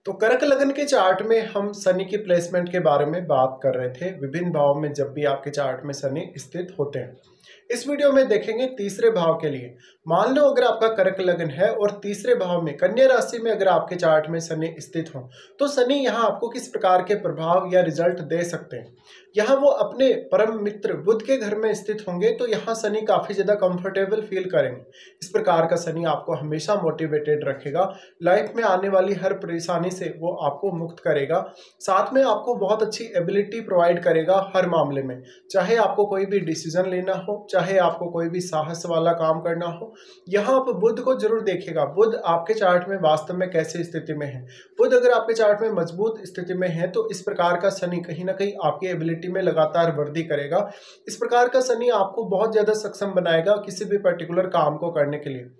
तो कर्क लगन के चार्ट में हम शनि की प्लेसमेंट के बारे में बात कर रहे थे। विभिन्न भाव में जब भी आपके चार्ट में शनि स्थित होते हैं, इस वीडियो में देखेंगे तीसरे भाव के लिए। मान लो अगर आपका कर्क लगन है और तीसरे भाव में कन्या राशि में अगर आपके चार्ट में शनि स्थित हो, तो शनि यहाँ आपको किस प्रकार के प्रभाव या रिजल्ट दे सकते हैं। यहाँ वो अपने परम मित्र बुध के घर में स्थित होंगे, तो यहाँ शनि काफी ज्यादा कंफर्टेबल फील करेंगे। इस प्रकार का शनि आपको हमेशा मोटिवेटेड रखेगा, लाइफ में आने वाली हर परेशानी से वो आपको मुक्त करेगा। साथ में आपको बहुत अच्छी एबिलिटी प्रोवाइड करेगा हर मामले में, चाहे आपको कोई भी डिसीजन लेना हो, चाहे आपको कोई भी साहस वाला काम करना हो। यहाँ आप बुध को जरूर देखेगा, बुध आपके चार्ट में वास्तव में कैसे स्थिति में है। बुध अगर आपके चार्ट में मजबूत स्थिति में है, तो इस प्रकार का शनि कहीं ना कहीं आपकी एबिलिटी में लगातार वृद्धि करेगा। इस प्रकार का शनि आपको बहुत ज्यादा सक्षम बनाएगा किसी भी पर्टिकुलर काम को करने के लिए।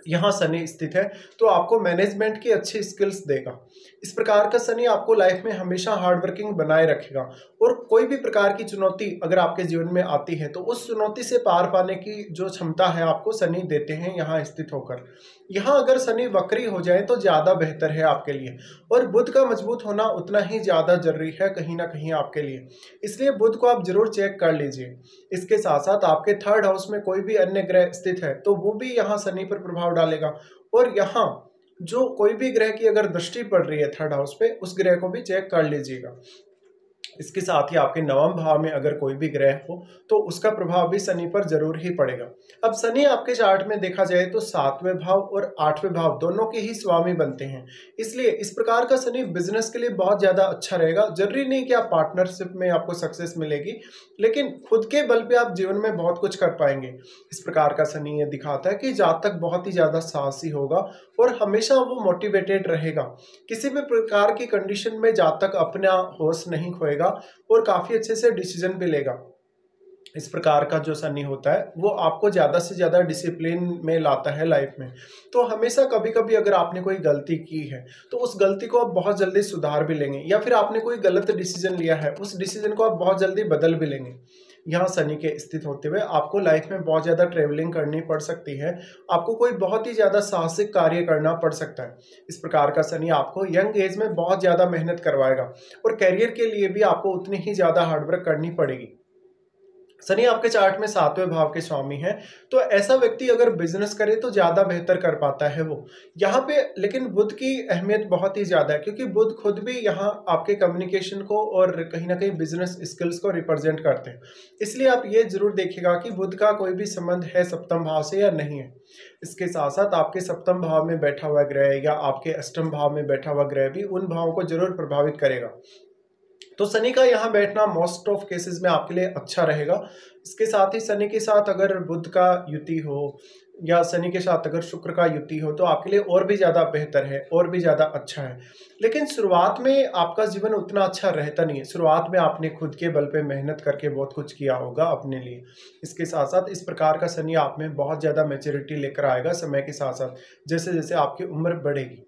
यहाँ शनि स्थित है तो आपको मैनेजमेंट की अच्छी स्किल्स देगा। इस प्रकार का शनि आपको लाइफ में हमेशा हार्डवर्किंग बनाए रखेगा, और कोई भी प्रकार की चुनौती अगर आपके जीवन में आती है तो उस चुनौती से पार पाने की जो क्षमता है आपको शनि देते हैं यहाँ स्थित होकर। यहाँ अगर शनि वक्री हो जाए तो ज्यादा बेहतर है आपके लिए, और बुध का मजबूत होना उतना ही ज्यादा जरूरी है कहीं ना कहीं आपके लिए। इसलिए बुध को आप जरूर चेक कर लीजिए। इसके साथ साथ आपके थर्ड हाउस में कोई भी अन्य ग्रह स्थित है तो वो भी यहाँ शनि पर प्रभाव डालेगा, और यहाँ जो कोई भी ग्रह की अगर दृष्टि पड़ रही है थर्ड हाउस पे, उस ग्रह को भी चेक कर लीजिएगा। इसके साथ ही आपके नवम भाव में अगर कोई भी ग्रह हो तो उसका प्रभाव भी शनि पर जरूर ही पड़ेगा। अब शनि आपके चार्ट में देखा जाए तो सातवें भाव और आठवें भाव दोनों के ही स्वामी बनते हैं, इसलिए इस प्रकार का शनि बिजनेस के लिए बहुत ज्यादा अच्छा रहेगा। जरूरी नहीं कि आप पार्टनरशिप में आपको सक्सेस मिलेगी, लेकिन खुद के बल पे आप जीवन में बहुत कुछ कर पाएंगे। इस प्रकार का शनि ये दिखाता है कि जातक बहुत ही ज्यादा साहसी होगा और हमेशा वो मोटिवेटेड रहेगा। किसी भी प्रकार की कंडीशन में जातक अपना होश नहीं खोएगा और काफी अच्छे से डिसीजन भी लेगा। इस प्रकार का जो शनि होता है वो आपको ज्यादा से ज्यादा डिसिप्लिन में लाता है लाइफ में। तो हमेशा कभी कभी अगर आपने कोई गलती की है तो उस गलती को आप बहुत जल्दी सुधार भी लेंगे, या फिर आपने कोई गलत डिसीजन लिया है उस डिसीजन को आप बहुत जल्दी बदल भी लेंगे। यहाँ शनि के स्थित होते हुए आपको लाइफ में बहुत ज्यादा ट्रेवलिंग करनी पड़ सकती है, आपको कोई बहुत ही ज्यादा साहसिक कार्य करना पड़ सकता है। इस प्रकार का शनि आपको यंग एज में बहुत ज्यादा मेहनत करवाएगा, और करियर के लिए भी आपको उतनी ही ज्यादा हार्डवर्क करनी पड़ेगी। शनि आपके चार्ट में सातवें भाव के स्वामी है, तो ऐसा व्यक्ति अगर बिजनेस करे तो ज्यादा बेहतर कर पाता है वो यहाँ पे। लेकिन बुध की अहमियत बहुत ही ज्यादा है, क्योंकि बुध खुद भी यहाँ आपके कम्युनिकेशन को और कहीं ना कहीं बिजनेस स्किल्स को रिप्रेजेंट करते हैं। इसलिए आप ये जरूर देखिएगा कि बुध का कोई भी संबंध है सप्तम भाव से या नहीं है। इसके साथ साथ आपके सप्तम भाव में बैठा हुआ ग्रह या आपके अष्टम भाव में बैठा हुआ ग्रह भी उन भावों को जरूर प्रभावित करेगा। तो शनि का यहाँ बैठना मोस्ट ऑफ केसेस में आपके लिए अच्छा रहेगा। इसके साथ ही शनि के साथ अगर बुध का युति हो या शनि के साथ अगर शुक्र का युति हो तो आपके लिए और भी ज्यादा बेहतर है, और भी ज्यादा अच्छा है। लेकिन शुरुआत में आपका जीवन उतना अच्छा रहता नहीं है। शुरुआत में आपने खुद के बल पे मेहनत करके बहुत कुछ किया होगा अपने लिए। इसके साथ साथ इस प्रकार का शनि आप में बहुत ज्यादा मैच्योरिटी लेकर आएगा समय के साथ साथ, जैसे जैसे आपकी उम्र बढ़ेगी।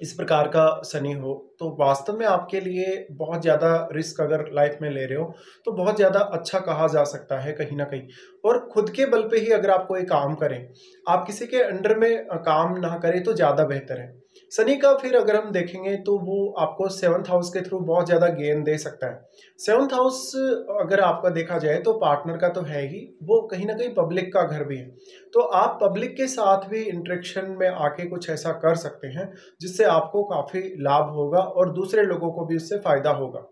इस प्रकार का शनि हो तो वास्तव में आपके लिए बहुत ज़्यादा रिस्क अगर लाइफ में ले रहे हो तो बहुत ज़्यादा अच्छा कहा जा सकता है कहीं ना कहीं। और खुद के बल पे ही अगर आप कोई काम करें, आप किसी के अंडर में काम ना करें तो ज़्यादा बेहतर है। शनि का फिर अगर हम देखेंगे तो वो आपको सेवंथ हाउस के थ्रू बहुत ज़्यादा गेन दे सकता है। सेवंथ हाउस अगर आपका देखा जाए तो पार्टनर का तो है ही, वो कहीं ना कहीं पब्लिक का घर भी है। तो आप पब्लिक के साथ भी इंटरेक्शन में आके कुछ ऐसा कर सकते हैं जिससे आपको काफी लाभ होगा और दूसरे लोगों को भी उससे फायदा होगा।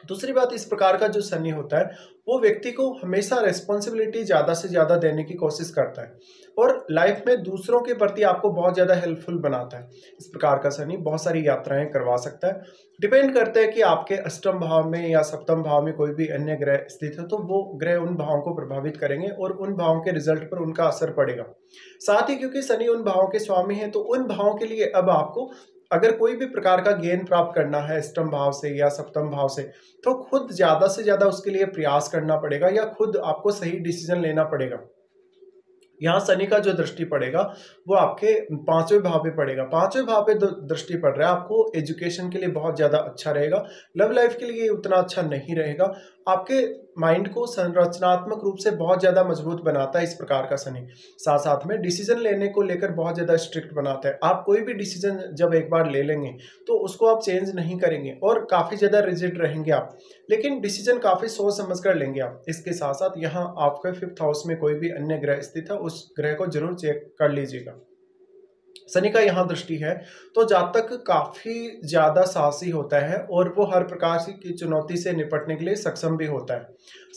दूसरी बात, इस प्रकार का जो शनि होता है वो व्यक्ति को हमेशा रेस्पॉन्सिबिलिटी ज्यादा से ज्यादा देने की कोशिश करता है, और लाइफ में दूसरों के प्रति आपको बहुत ज्यादा हेल्पफुल बनाता है। इस प्रकार का शनि बहुत सारी यात्राएं करवा सकता है। डिपेंड करता है कि आपके अष्टम भाव में या सप्तम भाव में कोई भी अन्य ग्रह स्थित है, तो वो ग्रह उन भावों को प्रभावित करेंगे और उन भावों के रिजल्ट पर उनका असर पड़ेगा। साथ ही क्योंकि शनि उन भावों के स्वामी है, तो उन भावों के लिए अब आपको अगर कोई भी प्रकार का गेन प्राप्त करना है अष्टम भाव से या सप्तम भाव से, तो खुद ज्यादा से ज्यादा उसके लिए प्रयास करना पड़ेगा, या खुद आपको सही डिसीजन लेना पड़ेगा। यहाँ शनि का जो दृष्टि पड़ेगा वो आपके 5वें भाव पे पड़ेगा। 5वें भाव पे दृष्टि पड़ रहा है, आपको एजुकेशन के लिए बहुत ज़्यादा अच्छा रहेगा। लव लाइफ के लिए उतना अच्छा नहीं रहेगा। आपके माइंड को संरचनात्मक रूप से बहुत ज़्यादा मजबूत बनाता है इस प्रकार का शनि। साथ साथ में डिसीजन लेने को लेकर बहुत ज़्यादा स्ट्रिक्ट बनाता है। आप कोई भी डिसीजन जब एक बार ले लेंगे तो उसको आप चेंज नहीं करेंगे और काफ़ी ज़्यादा रिजिड रहेंगे आप, लेकिन डिसीजन काफ़ी सोच समझ कर लेंगे आप। इसके साथ साथ यहाँ आपके 5th हाउस में कोई भी अन्य ग्रह स्थित है, उस ग्रह को जरूर चेक कर लीजिएगा। शनि का यहाँ दृष्टि है तो जातक काफी ज्यादा साहसी होता है और वो हर प्रकार की चुनौती से निपटने के लिए सक्षम भी होता है।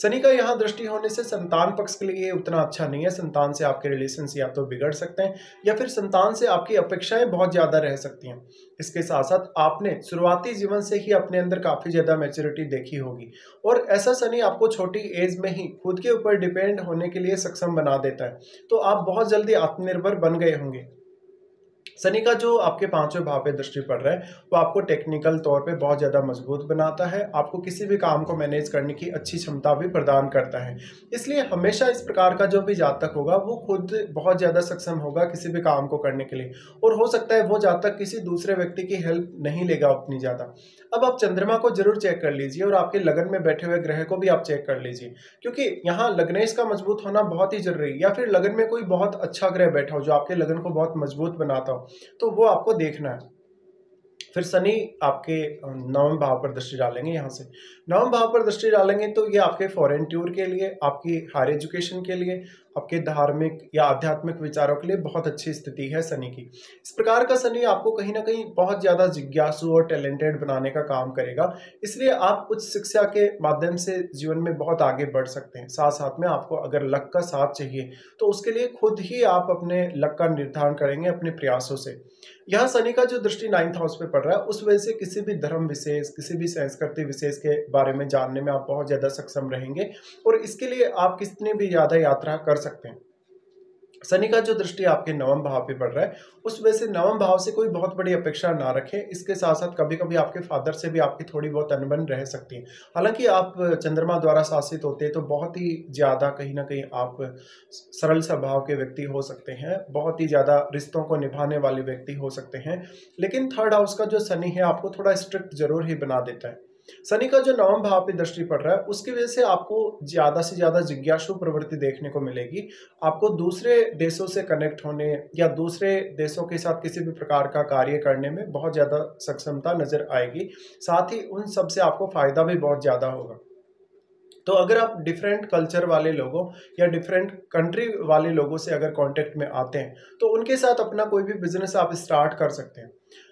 शनि का यहाँ दृष्टि होने से संतान पक्ष के लिए उतना अच्छा नहीं है। संतान से आपके रिलेशंस या तो बिगड़ सकते हैं या फिर संतान से आपकी अपेक्षाएं बहुत ज्यादा रह सकती हैं। इसके साथ साथ आपने शुरुआती जीवन से ही अपने अंदर काफी ज्यादा मैच्योरिटी देखी होगी और ऐसा शनि आपको छोटी एज में ही खुद के ऊपर डिपेंड होने के लिए सक्षम बना देता है, तो आप बहुत जल्दी आत्मनिर्भर बन गए होंगे। शनि का जो आपके 5वें भाव पे दृष्टि पड़ रहा है वो आपको टेक्निकल तौर पे बहुत ज़्यादा मजबूत बनाता है, आपको किसी भी काम को मैनेज करने की अच्छी क्षमता भी प्रदान करता है। इसलिए हमेशा इस प्रकार का जो भी जातक होगा वो खुद बहुत ज़्यादा सक्षम होगा किसी भी काम को करने के लिए, और हो सकता है वो जातक किसी दूसरे व्यक्ति की हेल्प नहीं लेगा उतनी ज़्यादा। अब आप चंद्रमा को जरूर चेक कर लीजिए और आपके लगन में बैठे हुए ग्रह को भी आप चेक कर लीजिए, क्योंकि यहाँ लग्नेश का मजबूत होना बहुत ही जरूरी है। या फिर लगन में कोई बहुत अच्छा ग्रह बैठा हो जो आपके लगन को बहुत मजबूत बनाता हो, तो वो आपको देखना है। फिर शनि आपके 9वें भाव पर दृष्टि डालेंगे। यहाँ से 9वें भाव पर दृष्टि डालेंगे तो ये आपके फॉरेन टूर के लिए, आपकी हायर एजुकेशन के लिए, आपके धार्मिक या आध्यात्मिक विचारों के लिए बहुत अच्छी स्थिति है शनि की। इस प्रकार का शनि आपको कहीं ना कहीं बहुत ज़्यादा जिज्ञासु और टैलेंटेड बनाने का काम करेगा, इसलिए आप उच्च शिक्षा के माध्यम से जीवन में बहुत आगे बढ़ सकते हैं। साथ साथ में आपको अगर लक का साथ चाहिए तो उसके लिए खुद ही आप अपने लक का निर्धारण करेंगे अपने प्रयासों से। यहाँ शनि का जो दृष्टि 9th हाउस पे पड़ रहा है उस वजह से किसी भी धर्म विशेष, किसी भी संस्कृति विशेष के बारे में जानने में आप बहुत ज़्यादा सक्षम रहेंगे और इसके लिए आप कितनी भी ज़्यादा यात्रा कर सकते हैं। शनि का जो दृष्टि आपके 9वें भाव पे पड़ रहा है उस वजह से 9वें भाव से कोई बहुत बड़ी अपेक्षा ना रखें। इसके साथ साथ कभी कभी आपके फादर से भी आपकी थोड़ी बहुत अनबन रह सकती है। हालांकि आप चंद्रमा द्वारा शासित होते हैं तो बहुत ही ज़्यादा कहीं ना कहीं आप सरल स्वभाव के व्यक्ति हो सकते हैं, बहुत ही ज़्यादा रिश्तों को निभाने वाले व्यक्ति हो सकते हैं, लेकिन 3rd हाउस का जो शनि है आपको थोड़ा स्ट्रिक्ट जरूर ही बना देता है। शनि का जो 9वें भाव पे दृष्टि पड़ रहा है उसकी वजह से आपको ज्यादा से ज्यादा जिज्ञासु प्रवृत्ति देखने को मिलेगी। आपको दूसरे देशों से कनेक्ट होने या दूसरे देशों के साथ किसी भी प्रकार का कार्य करने में बहुत ज्यादा सक्षमता नजर आएगी, साथ ही उन सब से आपको फायदा भी बहुत ज्यादा होगा। तो अगर आप डिफरेंट कल्चर वाले लोगों या डिफरेंट कंट्री वाले लोगों से अगर कांटेक्ट में आते हैं तो उनके साथ अपना कोई भी बिजनेस आप स्टार्ट कर सकते हैं।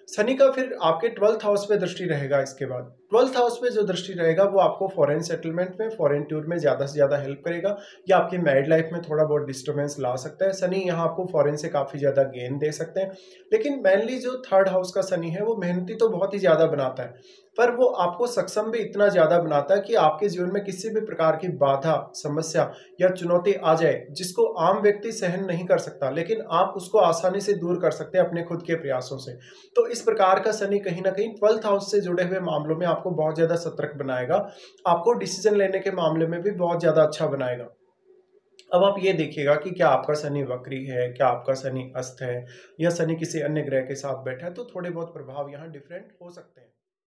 शनि का फिर आपके 12th हाउस पे दृष्टि रहेगा। इसके बाद 12th हाउस पे जो दृष्टि रहेगा वो आपको फॉरेन सेटलमेंट में, फॉरेन टूर में ज़्यादा से ज़्यादा हेल्प करेगा या आपकी मैरिड लाइफ में थोड़ा बहुत डिस्टर्बेंस ला सकता है। शनि यहाँ आपको फॉरेन से काफ़ी ज़्यादा गेन दे सकते हैं, लेकिन मेनली जो 3rd हाउस का शनि है वो मेहनती तो बहुत ही ज़्यादा बनाता है, पर वो आपको सक्षम भी इतना ज़्यादा बनाता है कि आपके जीवन में किसी भी प्रकार की बाधा, समस्या या चुनौती आ जाए जिसको आम व्यक्ति सहन नहीं कर सकता, लेकिन आप उसको आसानी से दूर कर सकते हैं अपने खुद के प्रयासों से। तो इस प्रकार का शनि कहीं ना कहीं 12th हाउस से जुड़े हुए मामलों में आपको बहुत ज़्यादा सतर्क बनाएगा, आपको डिसीजन लेने के मामले में भी बहुत ज़्यादा अच्छा बनाएगा। अब आप ये देखिएगा कि क्या आपका शनि वक्री है, क्या आपका शनि अस्त है या शनि किसी अन्य ग्रह के साथ बैठा है, तो थोड़े बहुत प्रभाव यहाँ डिफरेंट हो सकते हैं।